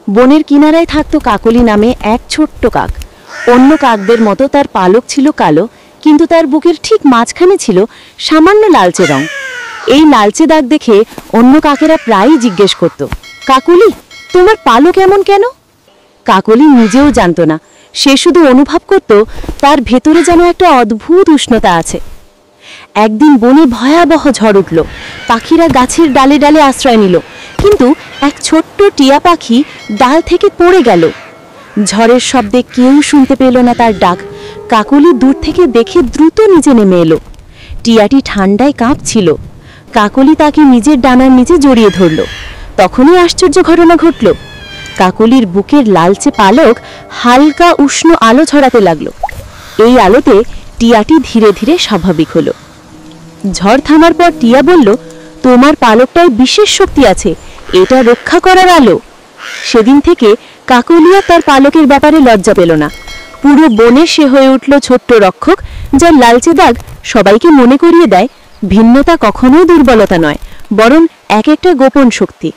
বনের কিনারায় থাকতো কাকলি নামে এক ছোট্ট কাক। অন্য কাকদের মতো তার পালক ছিল কালো, কিন্তু তার বুকের ঠিক মাঝখানে ছিল সামান্য লালচে রং। এই লালচে দাগ দেখে অন্য কাকেরা প্রায়ই জিজ্ঞেস করত, কাকলি, তোমার পালক এমন কেন? কাকলি নিজেও জানত না, সে শুধু অনুভব করত তার ভেতরে যেন একটা অদ্ভুত উষ্ণতা আছে। একদিন বনে ভয়াবহ ঝড় উঠল। পাখিরা গাছের ডালে ডালে আশ্রয় নিল, কিন্তু এক ছোট্ট টিয়া পাখি ডাল থেকে পড়ে গেল। ঝড়ের শব্দে কেউ শুনতে পেল না তার ডাক। কাকলি দূর থেকে দেখে দ্রুত নিচে নেমে এলো। টিয়াটি ঠান্ডায় কাঁপছিল। কাকলি তাকে নিজের ডানার নিচে জড়িয়ে ধরল। তখনই আশ্চর্য ঘটনা ঘটল। কাকলির বুকের লালচে পালক হালকা উষ্ণ আলো ছড়াতে লাগলো। এই আলোতে টিয়াটি ধীরে ধীরে স্বাভাবিক হলো। ঝড় থামার পর টিয়া বলল, তোমার পালকটায় বিশেষ শক্তি আছে, এটা রক্ষা করার আলো। সেদিন থেকে কাকলিয়া তার পালকের ব্যাপারে লজ্জা পেল না। পুরো বনে সে হয়ে উঠল ছোট্ট রক্ষক, যার লালচে দাগ সবাইকে মনে করিয়ে দেয় ভিন্নতা কখনোই দুর্বলতা নয়, বরং এক একটা গোপন শক্তি।